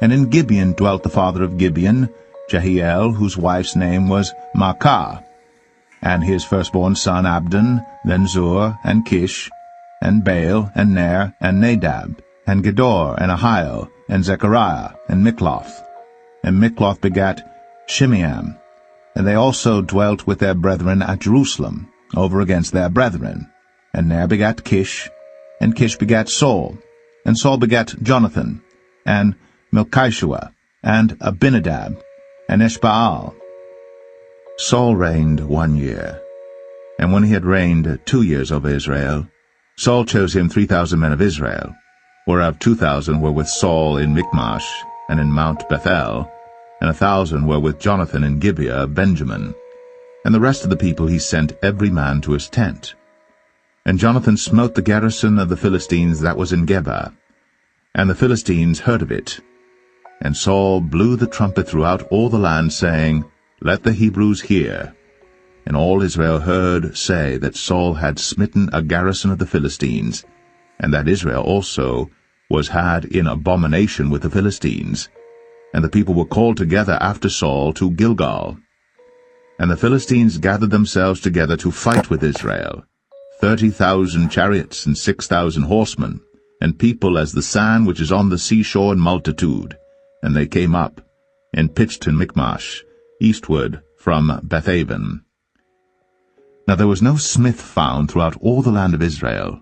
And in Gibeon dwelt the father of Gibeon, Jehiel, whose wife's name was Maachah, and his firstborn son Abdon, then Zur, and Kish, and Baal, and Ner, and Nadab, and Gedor, and Ahiel, and Zechariah, and Mikloth. And Mikloth begat Shimeam. And they also dwelt with their brethren at Jerusalem, over against their brethren. And Ner begat Kish, and Kish begat Saul, and Saul begat Jonathan, and Melchishua, and Abinadab, and Eshbaal. Saul reigned 1 year. And when he had reigned 2 years over Israel, Saul chose him 3,000 men of Israel, whereof 2,000 were with Saul in Michmash, and in Mount Bethel, and 1,000 were with Jonathan in Gibeah of Benjamin. And the rest of the people he sent every man to his tent. And Jonathan smote the garrison of the Philistines that was in Geba, and the Philistines heard of it. And Saul blew the trumpet throughout all the land, saying, Let the Hebrews hear. And all Israel heard say that Saul had smitten a garrison of the Philistines, and that Israel also was had in abomination with the Philistines. And the people were called together after Saul to Gilgal. And the Philistines gathered themselves together to fight with Israel, 30,000 chariots and 6,000 horsemen, and people as the sand which is on the seashore in multitude. And they came up, and pitched in Michmash, eastward from Bethaven. Now there was no smith found throughout all the land of Israel,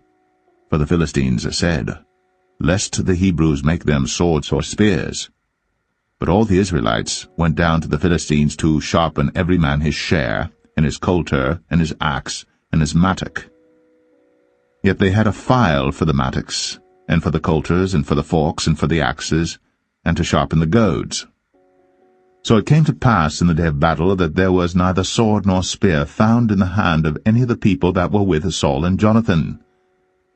for the Philistines said, Lest the Hebrews make them swords or spears. But all the Israelites went down to the Philistines to sharpen every man his share, and his coulter, and his axe, and his mattock. Yet they had a file for the mattocks, and for the coulters, and for the forks, and for the axes, and to sharpen the goads. So it came to pass in the day of battle that there was neither sword nor spear found in the hand of any of the people that were with Saul and Jonathan.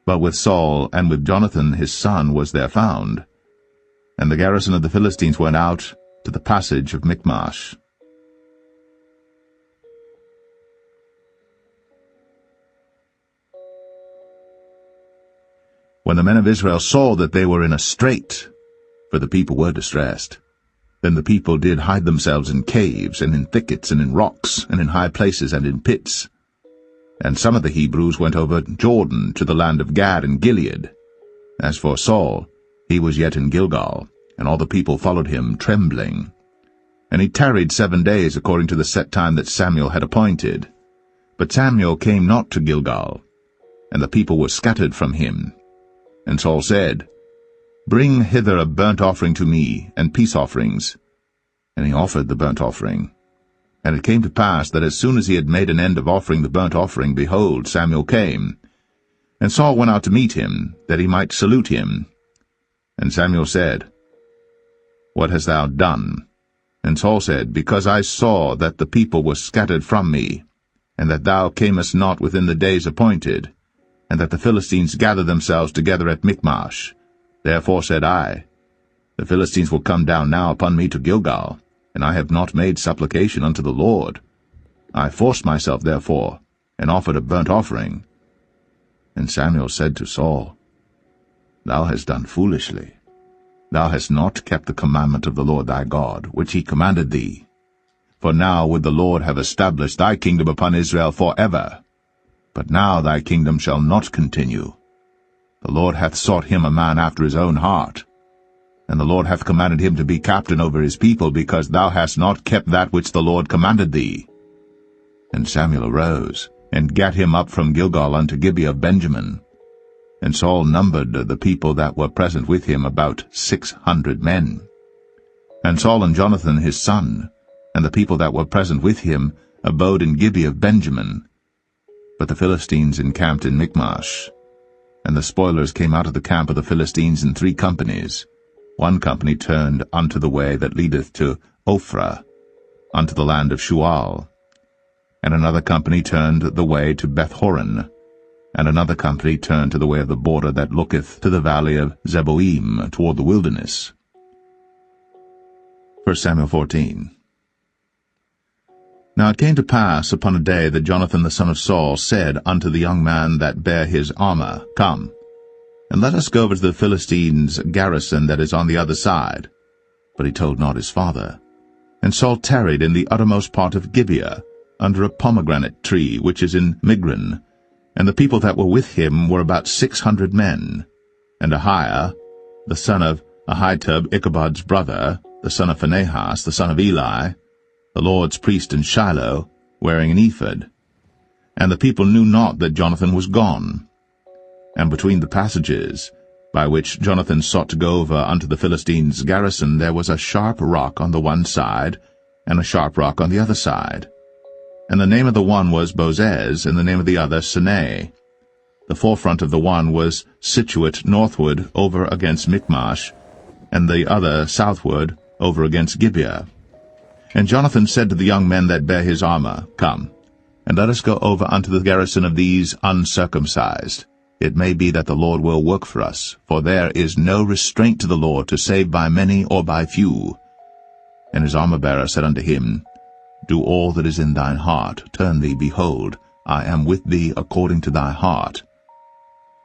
But with Saul and with Jonathan his son was there found. And the garrison of the Philistines went out to the passage of Michmash. When the men of Israel saw that they were in a strait, for the people were distressed, then the people did hide themselves in caves, and in thickets, and in rocks, and in high places, and in pits. And some of the Hebrews went over Jordan to the land of Gad and Gilead. As for Saul, he was yet in Gilgal, and all the people followed him trembling. And he tarried 7 days according to the set time that Samuel had appointed. But Samuel came not to Gilgal, and the people were scattered from him. And Saul said, Bring hither a burnt offering to me, and peace offerings. And he offered the burnt offering. And it came to pass that as soon as he had made an end of offering the burnt offering, behold, Samuel came. And Saul went out to meet him, that he might salute him. And Samuel said, What hast thou done? And Saul said, Because I saw that the people were scattered from me, and that thou camest not within the days appointed, and that the Philistines gathered themselves together at Michmash. Therefore said I, The Philistines will come down now upon me to Gilgal, and I have not made supplication unto the Lord. I forced myself therefore, and offered a burnt offering. And Samuel said to Saul, Thou hast done foolishly. Thou hast not kept the commandment of the Lord thy God, which he commanded thee. For now would the Lord have established thy kingdom upon Israel forever. But now thy kingdom shall not continue. The Lord hath sought him a man after his own heart. And the Lord hath commanded him to be captain over his people, because thou hast not kept that which the Lord commanded thee. And Samuel arose, and gat him up from Gilgal unto Gibeah of Benjamin. And Saul numbered the people that were present with him about 600 men. And Saul and Jonathan his son, and the people that were present with him, abode in Gibeah of Benjamin. But the Philistines encamped in Michmash. And the spoilers came out of the camp of the Philistines in 3 companies. One company turned unto the way that leadeth to Ophrah, unto the land of Shual. And another company turned the way to Beth-horon. And another company turned to the way of the border that looketh to the valley of Zeboim, toward the wilderness. 1 Samuel 14. Now it came to pass upon a day that Jonathan the son of Saul said unto the young man that bare his armor, Come, and let us go over to the Philistines' garrison that is on the other side. But he told not his father. And Saul tarried in the uttermost part of Gibeah, under a pomegranate tree which is in Migron. And the people that were with him were about 600 men. And Ahiah, the son of Ahitub, Ichabod's brother, the son of Phinehas, the son of Eli, the Lord's priest in Shiloh, wearing an ephod. And the people knew not that Jonathan was gone. And between the passages, by which Jonathan sought to go over unto the Philistines' garrison, there was a sharp rock on the one side, and a sharp rock on the other side. And the name of the one was Bozez, and the name of the other Sinai. The forefront of the one was situate northward over against Michmash, and the other southward over against Gibeah. And Jonathan said to the young men that bare his armor, Come, and let us go over unto the garrison of these uncircumcised. It may be that the Lord will work for us, for there is no restraint to the Lord to save by many or by few. And his armor-bearer said unto him, Do all that is in thine heart, turn thee, behold, I am with thee according to thy heart.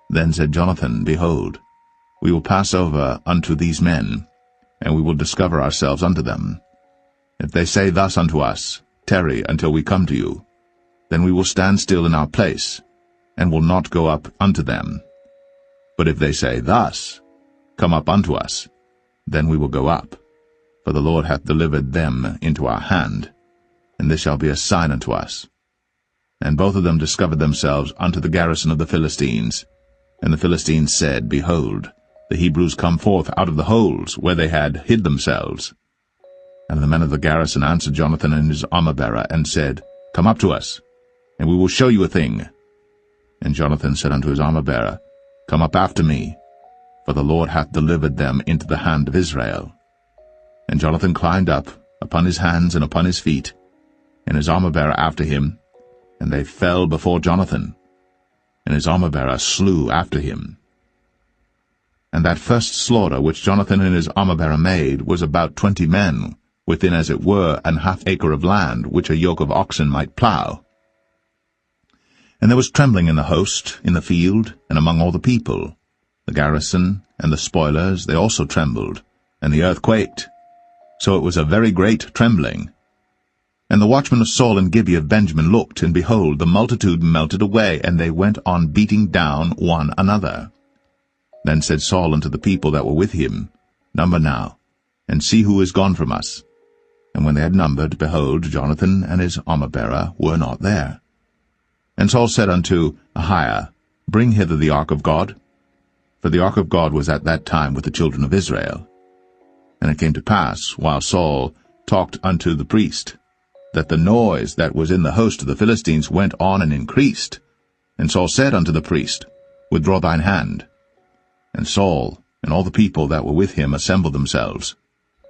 Then said Jonathan, Behold, we will pass over unto these men, and we will discover ourselves unto them. If they say thus unto us, Tarry until we come to you, then we will stand still in our place, and will not go up unto them. But if they say thus, Come up unto us, then we will go up, for the Lord hath delivered them into our hand, and this shall be a sign unto us. And both of them discovered themselves unto the garrison of the Philistines. And the Philistines said, Behold, the Hebrews come forth out of the holes where they had hid themselves. And the men of the garrison answered Jonathan and his armor-bearer, and said, Come up to us, and we will show you a thing. And Jonathan said unto his armor-bearer, Come up after me, for the Lord hath delivered them into the hand of Israel. And Jonathan climbed up upon his hands and upon his feet, and his armor-bearer after him, and they fell before Jonathan, and his armor-bearer slew after him. And that first slaughter which Jonathan and his armor-bearer made was about 20 men, within as it were an half acre of land, which a yoke of oxen might plough. And there was trembling in the host, in the field, and among all the people. The garrison and the spoilers, they also trembled, and the earth quaked. So it was a very great trembling. And the watchmen of Saul and Gibeah of Benjamin looked, and behold, the multitude melted away, and they went on beating down one another. Then said Saul unto the people that were with him, Number now, and see who is gone from us. And when they had numbered, behold, Jonathan and his armor-bearer were not there. And Saul said unto Ahiah, Bring hither the ark of God. For the ark of God was at that time with the children of Israel. And it came to pass, while Saul talked unto the priest, that the noise that was in the host of the Philistines went on and increased. And Saul said unto the priest, Withdraw thine hand. And Saul and all the people that were with him assembled themselves.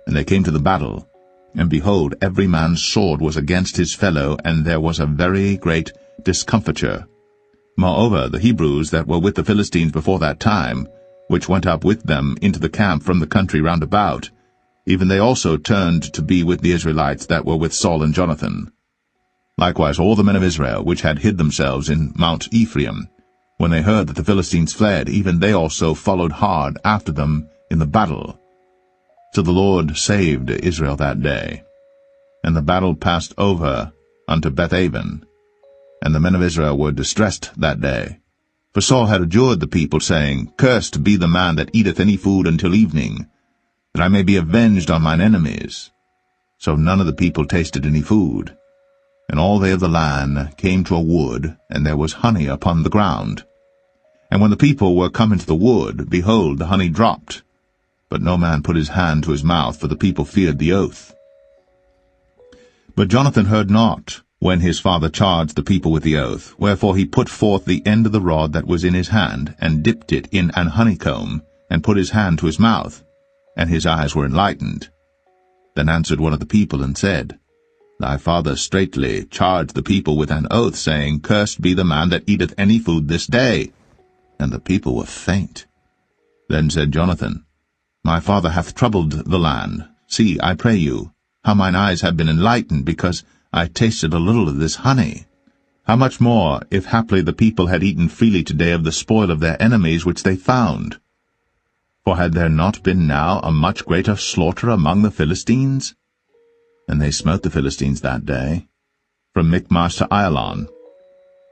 And they came to the battle. And behold, every man's sword was against his fellow, and there was a very great discomfiture. Moreover, the Hebrews that were with the Philistines before that time, which went up with them into the camp from the country round about, even they also turned to be with the Israelites that were with Saul and Jonathan. Likewise all the men of Israel, which had hid themselves in Mount Ephraim, when they heard that the Philistines fled, even they also followed hard after them in the battle. So the Lord saved Israel that day. And the battle passed over unto Bethaven. And the men of Israel were distressed that day. For Saul had adjured the people, saying, Cursed be the man that eateth any food until evening, that I may be avenged on mine enemies. So none of the people tasted any food. And all they of the land came to a wood, and there was honey upon the ground. And when the people were come into the wood, behold, the honey dropped. But no man put his hand to his mouth, for the people feared the oath. But Jonathan heard not, when his father charged the people with the oath, wherefore he put forth the end of the rod that was in his hand, and dipped it in an honeycomb, and put his hand to his mouth, and his eyes were enlightened. Then answered one of the people, and said, Thy father straitly charged the people with an oath, saying, Cursed be the man that eateth any food this day. And the people were faint. Then said Jonathan, My father hath troubled the land. See, I pray you, how mine eyes have been enlightened, because I tasted a little of this honey. How much more, if haply the people had eaten freely today of the spoil of their enemies which they found? For had there not been now a much greater slaughter among the Philistines? And they smote the Philistines that day, from Michmash to Ailon,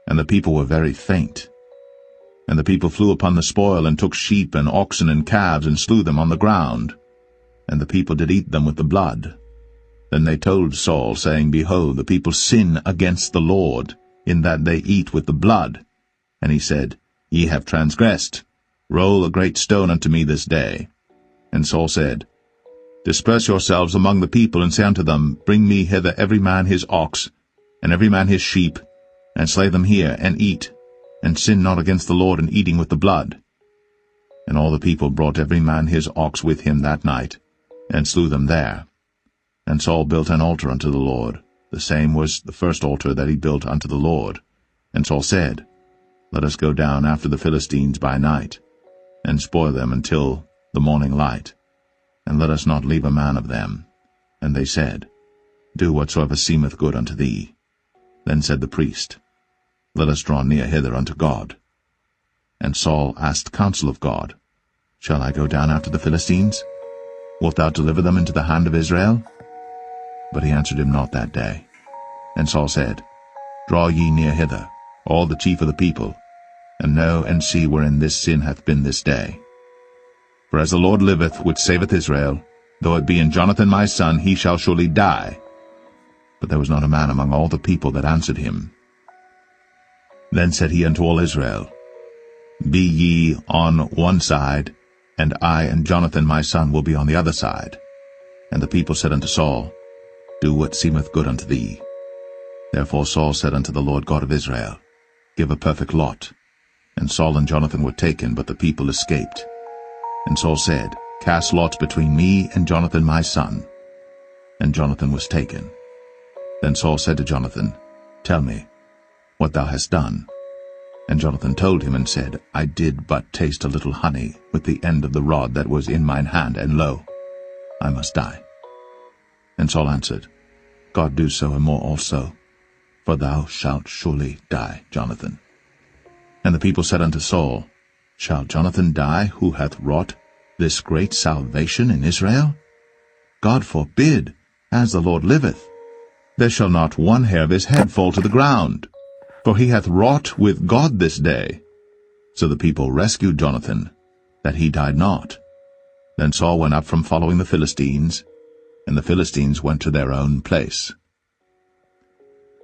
and the people were very faint. And the people flew upon the spoil, and took sheep and oxen and calves, and slew them on the ground. And the people did eat them with the blood. Then they told Saul, saying, Behold, the people sin against the Lord, in that they eat with the blood. And he said, Ye have transgressed. Roll a great stone unto me this day. And Saul said, Disperse yourselves among the people, and say unto them, Bring me hither every man his ox, and every man his sheep, and slay them here, and eat, and sin not against the Lord in eating with the blood. And all the people brought every man his ox with him that night, and slew them there. And Saul built an altar unto the Lord. The same was the first altar that he built unto the Lord. And Saul said, Let us go down after the Philistines by night, and spoil them until the morning light, and let us not leave a man of them. And they said, Do whatsoever seemeth good unto thee. Then said the priest, Let us draw near hither unto God. And Saul asked counsel of God, Shall I go down after the Philistines? Wilt thou deliver them into the hand of Israel? But he answered him not that day. And Saul said, Draw ye near hither, all the chief of the people, and know and see wherein this sin hath been this day. For as the Lord liveth, which saveth Israel, though it be in Jonathan my son, he shall surely die. But there was not a man among all the people that answered him. Then said he unto all Israel, Be ye on one side, and I and Jonathan my son will be on the other side. And the people said unto Saul, Do what seemeth good unto thee. Therefore Saul said unto the Lord God of Israel, Give a perfect lot. And Saul and Jonathan were taken, but the people escaped. And Saul said, Cast lots between me and Jonathan my son. And Jonathan was taken. Then Saul said to Jonathan, Tell me what thou hast done. And Jonathan told him and said, I did but taste a little honey with the end of the rod that was in mine hand, and lo, I must die. And Saul answered, God do so and more also, for thou shalt surely die, Jonathan. And the people said unto Saul, Shall Jonathan die, who hath wrought this great salvation in Israel? God forbid, as the Lord liveth. There shall not one hair of his head fall to the ground, for he hath wrought with God this day. So the people rescued Jonathan, that he died not. Then Saul went up from following the Philistines, and the Philistines went to their own place.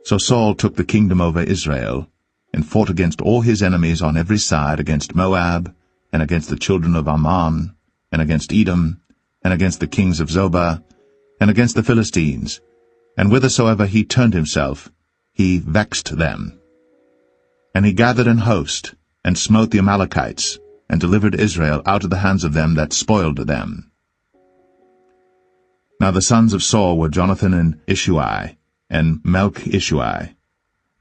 So Saul took the kingdom over Israel, and fought against all his enemies on every side, against Moab, and against the children of Ammon, and against Edom, and against the kings of Zobah, and against the Philistines. And whithersoever he turned himself, he vexed them. And he gathered an host, and smote the Amalekites, and delivered Israel out of the hands of them that spoiled them. Now the sons of Saul were Jonathan and Ishuai, and Melch-Ishuai.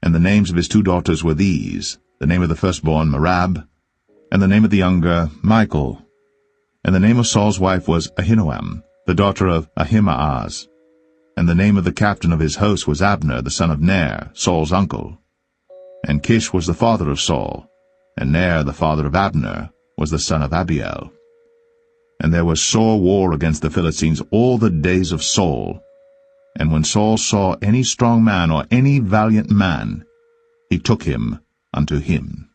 And the names of his two daughters were these, the name of the firstborn Merab, and the name of the younger Michal. And the name of Saul's wife was Ahinoam, the daughter of Ahimaaz. And the name of the captain of his host was Abner, the son of Ner, Saul's uncle. And Kish was the father of Saul, and Ner, the father of Abner, was the son of Abiel. And there was sore war against the Philistines all the days of Saul. And when Saul saw any strong man or any valiant man, he took him unto him.